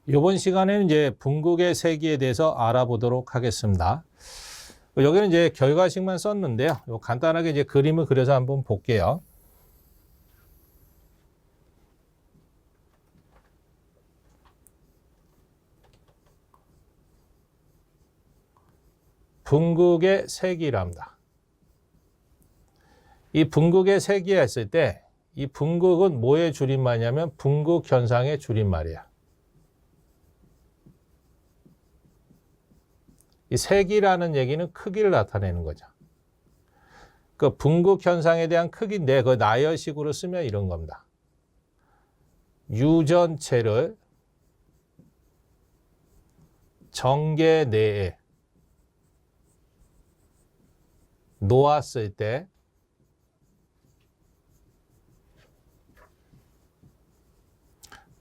이번 시간에는 이제 분극의 세기에 대해서 알아보도록 하겠습니다. 여기는 이제 결과식만 썼는데요. 간단하게 이제 그림을 그려서 한번 볼게요. 분극의 세기랍니다. 이 분극의 세기가 있을 때 이 분극은 뭐의 줄임말이냐면 분극 현상의 줄임말이야. 이 세기라는 얘기는 크기를 나타내는 거죠. 그 분극 현상에 대한 크기인데 그 나열식으로 쓰면 이런 겁니다. U 전체를 전개 내에 놓았을 때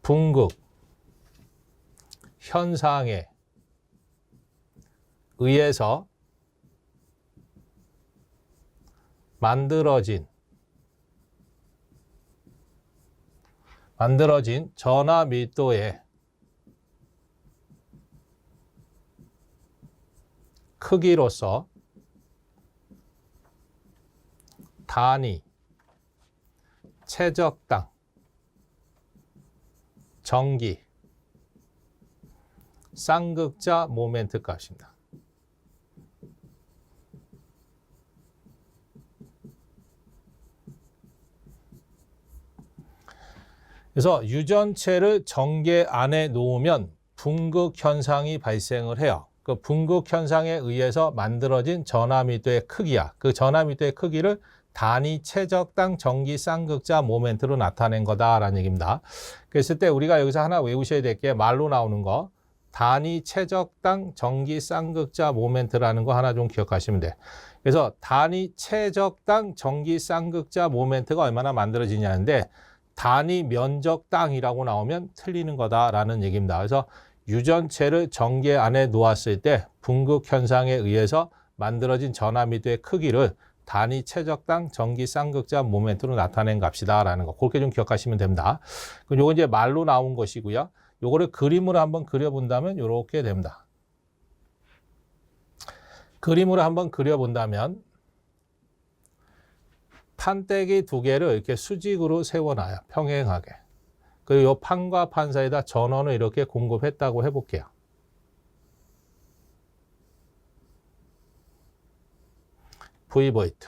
분극 현상에 의해서 만들어진 전하 밀도의 크기로서 단위 최적당 전기 쌍극자 모멘트 값입니다. 그래서 유전체를 전개 안에 놓으면 분극 현상이 발생을 해요. 그 분극 현상에 의해서 만들어진 전하밀도의 크기야. 그 전하밀도의 크기를 단위 최적당 전기 쌍극자 모멘트로 나타낸 거다라는 얘기입니다. 그랬을 때 우리가 여기서 하나 외우셔야 될 게 말로 나오는 거 단위 최적당 전기 쌍극자 모멘트라는 거 하나 좀 기억하시면 돼. 그래서 단위 최적당 전기 쌍극자 모멘트가 얼마나 만들어지냐는데 단위 면적당이라고 나오면 틀리는 거다라는 얘기입니다. 그래서 유전체를 전개 안에 놓았을 때 분극 현상에 의해서 만들어진 전하밀도의 크기를 단위 최적당 전기 쌍극자 모멘트로 나타낸 값이다라는 거. 그렇게 좀 기억하시면 됩니다. 그럼 요거 이제 말로 나온 것이고요. 요거를 그림으로 한번 그려본다면 이렇게 됩니다. 그림으로 한번 그려본다면 판때기 두 개를 이렇게 수직으로 세워놔요. 평행하게. 그리고 이 판과 판 사이에다 전원을 이렇게 공급했다고 해볼게요. V볼트.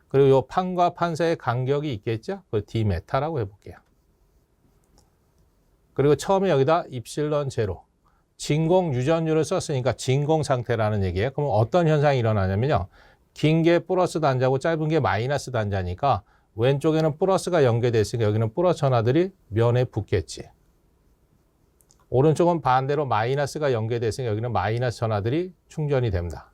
그리고 이 판과 판 사이에 간격이 있겠죠? 그걸 D메타라고 해볼게요. 그리고 처음에 여기다 입실론 제로. 진공 유전율을 썼으니까 진공 상태라는 얘기예요. 그럼 어떤 현상이 일어나냐면요. 긴 게 플러스 단자고 짧은 게 마이너스 단자니까 왼쪽에는 플러스가 연결되어 있으니까 여기는 플러스 전하들이 면에 붙겠지. 오른쪽은 반대로 마이너스가 연결되어 있으니까 여기는 마이너스 전하들이 충전이 됩니다.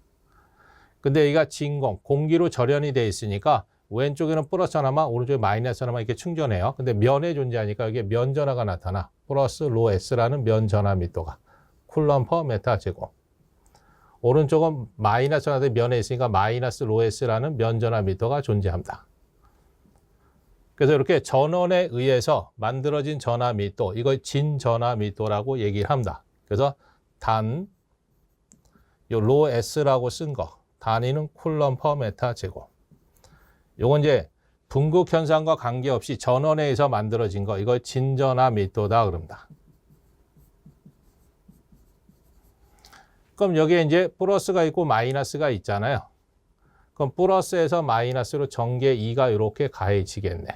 근데 여기가 진공, 공기로 절연이 되어 있으니까 왼쪽에는 플러스 전하만 오른쪽에 마이너스 전하만 이렇게 충전해요. 근데 면에 존재하니까 여기에 면 전하가 나타나. 플러스 로 S라는 면 전하 밀도가. 쿨럼 퍼 메타 제곱. 오른쪽은 마이너스 전하들이 면에 있으니까 마이너스 로 S라는 면 전하 밀도가 존재합니다. 그래서 이렇게 전원에 의해서 만들어진 전하 밀도, 이걸 진전하 밀도라고 얘기를 합니다. 그래서 요 로 S라고 쓴 거, 단위는 쿨럼 퍼 메타 제곱. 요건 이제 분극 현상과 관계없이 전원에 의해서 만들어진 거, 이걸 진전하 밀도다 그럽니다. 그럼 여기에 이제 플러스가 있고 마이너스가 있잖아요. 그럼 플러스에서 마이너스로 전개 2가 이렇게 가해지겠네.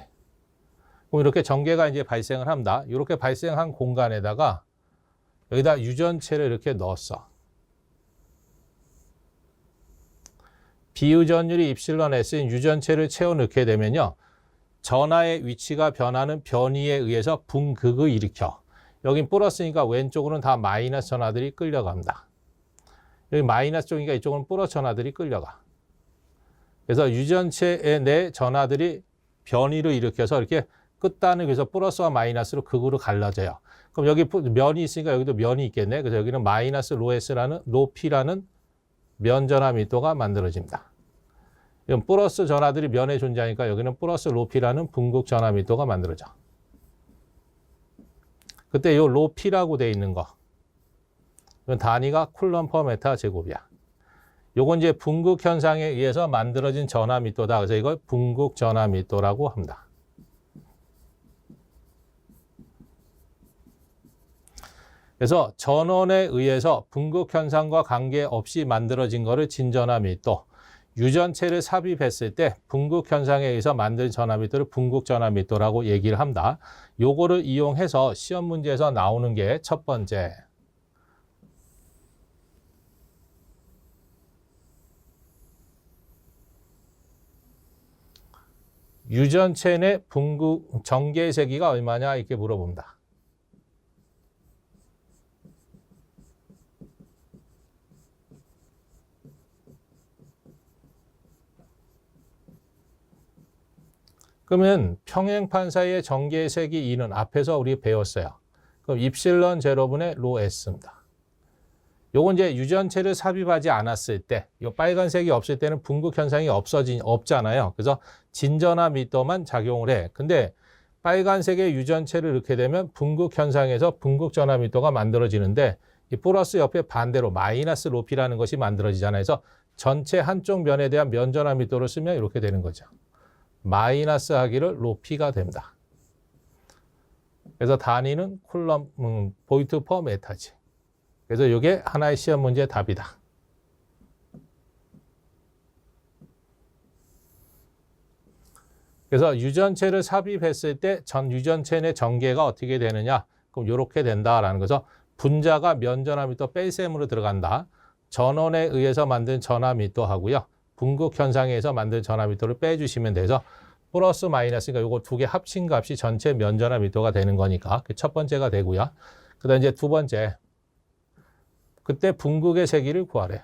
그럼 이렇게 전개가 이제 발생을 합니다. 이렇게 발생한 공간에다가 여기다 유전체를 이렇게 넣었어. 비유전율이 입실론 S인 유전체를 채워 넣게 되면요. 전하의 위치가 변하는 변이에 의해서 분극을 일으켜. 여긴 플러스니까 왼쪽으로는 다 마이너스 전하들이 끌려갑니다. 여기 마이너스 쪽이니까 이쪽은 플러스 전하들이 끌려가. 그래서 유전체 내 전하들이 변이를 일으켜서 이렇게 끝단을 그래서 플러스와 마이너스로 극으로 갈라져요. 그럼 여기 면이 있으니까 여기도 면이 있겠네. 그래서 여기는 마이너스 로 S라는 로 P라는 면 전하 밀도가 만들어집니다. 이건 플러스 전하들이 면에 존재하니까 여기는 플러스 로피라는 분극 전하 밀도가 만들어져. 그때 요 로피라고 돼 있는 거. 이건 단위가 쿨럼 퍼 메타 제곱이야. 요건 이제 분극 현상에 의해서 만들어진 전하 밀도다. 그래서 이걸 분극 전하 밀도라고 합니다. 그래서 전원에 의해서 분극 현상과 관계없이 만들어진 거를 진전하 밀도, 유전체를 삽입했을 때 분극 현상에 의해서 만든 전하 밀도를 분극 전하 밀도라고 얘기를 합니다. 요거를 이용해서 시험 문제에서 나오는 게 첫 번째. 유전체 내 분극 전개 세기가 얼마냐 이렇게 물어봅니다. 그러면 평행판 사이의 전개색이 2는 앞에서 우리 배웠어요. 그럼 입실런 제로분의 로 S입니다. 요건 이제 유전체를 삽입하지 않았을 때, 요 빨간색이 없을 때는 분극 현상이 없잖아요. 그래서 진전하 밀도만 작용을 해. 근데 빨간색의 유전체를 넣게 되면 분극 현상에서 분극 전하 밀도가 만들어지는데 이 플러스 옆에 반대로 마이너스 로피라는 것이 만들어지잖아요. 그래서 전체 한쪽 면에 대한 면 전하 밀도를 쓰면 이렇게 되는 거죠. 마이너스 하기를 로피가 됩니다. 그래서 단위는 쿨럼, 보이트 퍼 메타지. 그래서 이게 하나의 시험 문제의 답이다. 그래서 유전체를 삽입했을 때 전 유전체 내 전개가 어떻게 되느냐? 그럼 이렇게 된다라는 거죠. 분자가 면 전하 밀도 뺄셈으로 들어간다. 전원에 의해서 만든 전하 밀도 하고요. 분극 현상에 의해서 만든 전하 밀도를 빼주시면 돼서 플러스 마이너스니까 요거 두 개 합친 값이 전체 면 전하 밀도가 되는 거니까 첫 번째가 되고요. 그다음 이제 두 번째. 그때 분극의 세기를 구하래.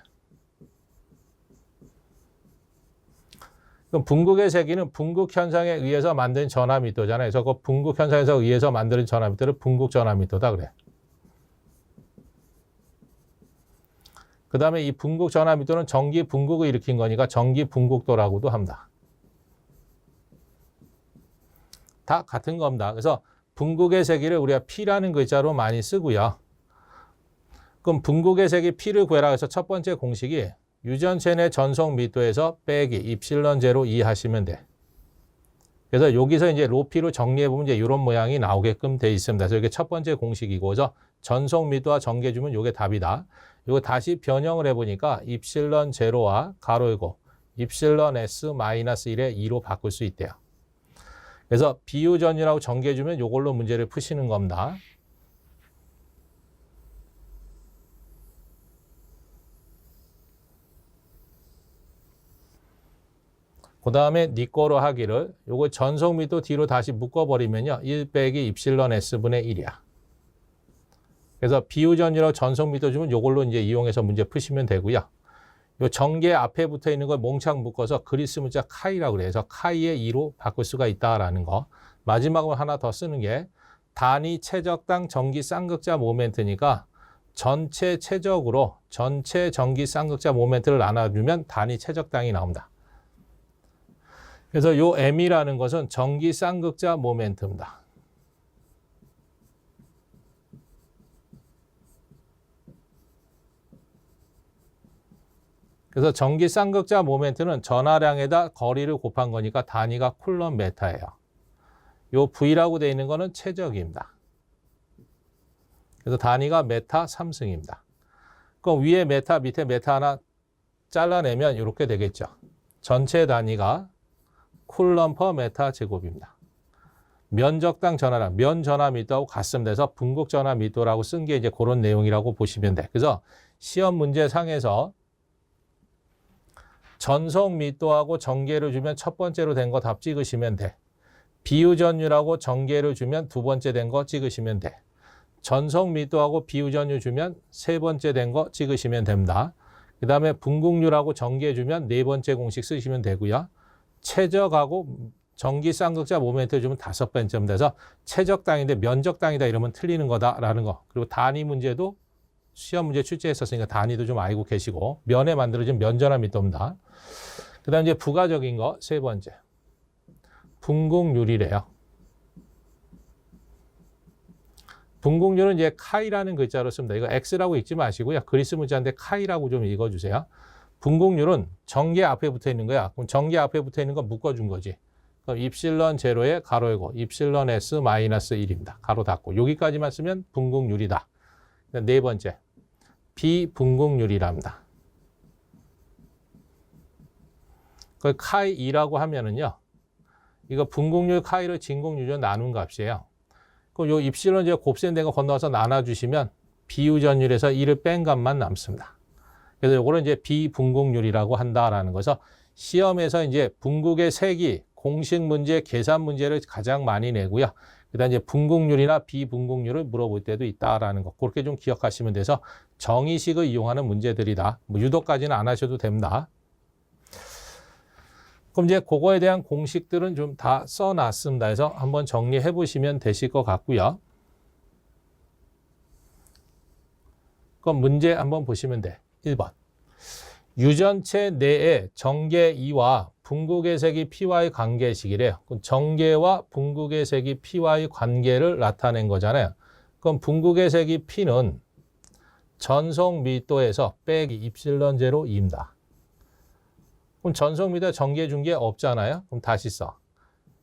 그럼 분극의 세기는 분극 현상에 의해서 만든 전하 밀도잖아요. 그래서 그 분극 현상에서 의해서 만든 전하 밀도를 분극 전하 밀도다 그래. 그 다음에 이 분극 전하 밀도는 전기 분극을 일으킨 거니까 전기 분극도라고도 합니다. 다 같은 겁니다. 그래서 분극의 세기를 우리가 P라는 글자로 많이 쓰고요. 그럼 분극의 세기 P를 구해라 해서 첫 번째 공식이 유전체 내 전속 밀도에서 빼기 입실런 제로 2 하시면 돼. 그래서 여기서 이제 로피로 정리해보면 이제 이런 모양이 나오게끔 돼 있습니다. 그래서 이게 첫 번째 공식이고, 그래서 전속 밀도와 전개주면 이게 답이다. 이거 다시 변형을 해보니까 입실런 제로와 가로 열고 입실런 S 마이너스 1에 2로 바꿀 수 있대요. 그래서 비유전이라고 전개주면 이걸로 문제를 푸시는 겁니다. 그 다음에 니 거로 하기를 요거 전속 밀도 뒤로 다시 묶어버리면요. 1 빼기 입실런 S분의 1이야. 그래서 비유전이라고 전속 밀도 주면 요걸로 이제 이용해서 문제 푸시면 되고요. 요 전개 앞에 붙어 있는 걸 몽창 묶어서 그리스 문자 카이라고 그래요. 그래서 카이의 2로 바꿀 수가 있다라는 거. 마지막으로 하나 더 쓰는 게 단위 최적당 전기 쌍극자 모멘트니까 전체 최적으로 전체 전기 쌍극자 모멘트를 나눠주면 단위 최적당이 나옵니다. 그래서 요 M이라는 것은 전기 쌍극자 모멘트입니다. 그래서 전기 쌍극자 모멘트는 전하량에다 거리를 곱한 거니까 단위가 쿨럼 메타예요. 요 V라고 되어 있는 거는 최적입니다. 그래서 단위가 메타 3승입니다. 그럼 위에 메타, 밑에 메타 하나 잘라내면 이렇게 되겠죠. 전체 단위가 쿨럼 퍼 메타 제곱입니다. 면적당 전하량, 면 전하 밀도하고 같습니다. 그래서 분극 전하 밀도라고 쓴 게 이제 그런 내용이라고 보시면 돼. 그래서 시험 문제 상에서 전속 밀도하고 전개를 주면 첫 번째로 된 거 답 찍으시면 돼. 비유전율하고 전개를 주면 두 번째 된 거 찍으시면 돼. 전속 밀도하고 비유전율 주면 세 번째 된 거 찍으시면 됩니다. 그 다음에 분극률하고 전개 주면 네 번째 공식 쓰시면 되고요. 최적하고 전기 쌍극자 모멘트 주면 다섯 번째입니다. 그래서 최적당인데 면적당이다 이러면 틀리는 거다라는 거. 그리고 단위 문제도 시험 문제 출제했었으니까 단위도 좀 알고 계시고 면에 만들어진 면전화 밀도입니다. 그 다음 이제 부가적인 거 세 번째. 분국률이래요. 분국률은 이제 카이라는 글자로 씁니다. 이거 X라고 읽지 마시고요. 그리스 문자인데 카이라고 좀 읽어주세요. 분국률은 전개 앞에 붙어 있는 거야. 그럼 전개 앞에 붙어 있는 거 묶어준 거지. 그럼 입실론 제로에 가로 열고 입실론 S 마이너스 1입니다. 가로 닫고 여기까지만 쓰면 분국률이다. 네 번째. 비분국률이랍니다. 그 카이 2라고 하면은요. 이거 분국률 카이를 진공유전 나눈 값이에요. 그럼 요 입실론 제가 곱셈된 거 건너서 나눠주시면 비유전율에서 1을 뺀 값만 남습니다. 그래서 요거를 이제 비분국률이라고 한다라는 거죠. 시험에서 이제 분국의 색이 공식 문제, 계산 문제를 가장 많이 내고요. 그다음 이제 분국률이나 비분국률을 물어볼 때도 있다라는 거. 그렇게 좀 기억하시면 돼서 정의식을 이용하는 문제들이다. 뭐 유도까지는 안 하셔도 됩니다. 그럼 이제 그거에 대한 공식들은 좀 다 써놨습니다. 그래서 한번 정리해 보시면 되실 것 같고요. 그럼 문제 한번 보시면 돼. 1번. 유전체 내에 정계 2와 분국의 색이 P와의 관계식이래요. 그럼 정계와 분국의 색이 P와의 관계를 나타낸 거잖아요. 그럼 분국의 색이 P는 전속 밀도에서 빼기 입실론 제로 2입니다. 그럼 전속 밀도 전개 중계 없잖아요. 그럼 다시 써.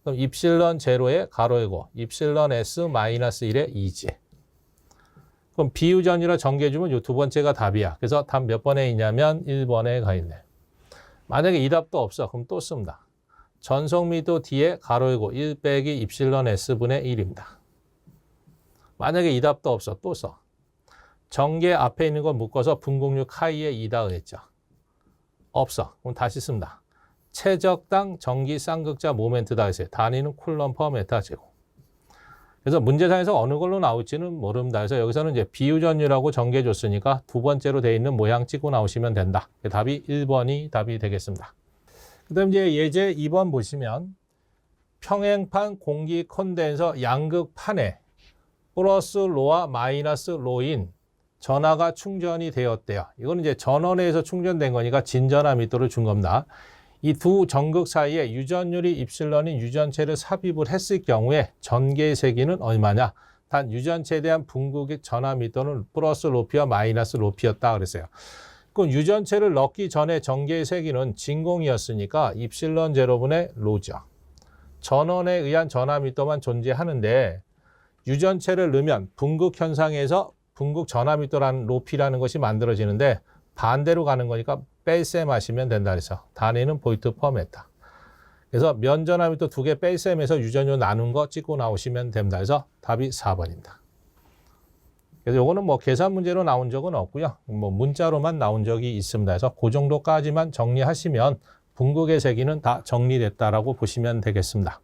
그럼 입실론 제로에 가로 열고 입실론 S 마이너스 1에 2지. 그럼 비유전이라 전개 주면 이 두 번째가 답이야. 그래서 답 몇 번에 있냐면 1번에 가 있네. 만약에 이 답도 없어. 그럼 또 씁니다. 전속 밀도 D에 가로 열고 1 빼기 입실론 S분의 1입니다. 만약에 이 답도 없어. 또 써. 전개 앞에 있는 걸 묶어서 분국률 카이에 2다 그랬죠. 없어. 그럼 다시 씁니다. 최적당 전기 쌍극자 모멘트다 했어요. 단위는 쿨럼 퍼 메타 제곱. 그래서 문제상에서 어느 걸로 나올지는 모릅니다. 그래서 여기서는 이제 비유전율하고 전개줬으니까 두 번째로 돼 있는 모양 찍고 나오시면 된다. 답이 1번이 답이 되겠습니다. 그 다음 이제 예제 2번 보시면 평행판 공기 콘덴서 양극판에 플러스 로와 마이너스 로인 전하가 충전이 되었대요. 이거는 이제 전원에서 충전된 거니까 진전화 밀도를 준 겁니다. 이 두 전극 사이에 유전율이 입실론인 유전체를 삽입을 했을 경우에 전개의 세기는 얼마냐? 단 유전체에 대한 분국의 전화 밀도는 플러스 로피와 마이너스 로피였다 그랬어요. 그럼 유전체를 넣기 전에 전개의 세기는 진공이었으니까 입실론 제로분의 로죠. 전원에 의한 전화 밀도만 존재하는데 유전체를 넣으면 분국 현상에서 분국 전화 밀도라는 로피라는 것이 만들어지는데 반대로 가는 거니까 뺄셈 하시면 된다 그래서 단위는 볼트 퍼 메타. 그래서 면 전화 밀도 2개 뺄셈해서 유전율 나눈 거 찍고 나오시면 됩니다. 그래서 답이 4번입니다. 그래서 요거는 뭐 계산 문제로 나온 적은 없고요. 뭐 문자로만 나온 적이 있습니다. 그래서 그 정도까지만 정리하시면 분국의 세기는 다 정리됐다라고 보시면 되겠습니다.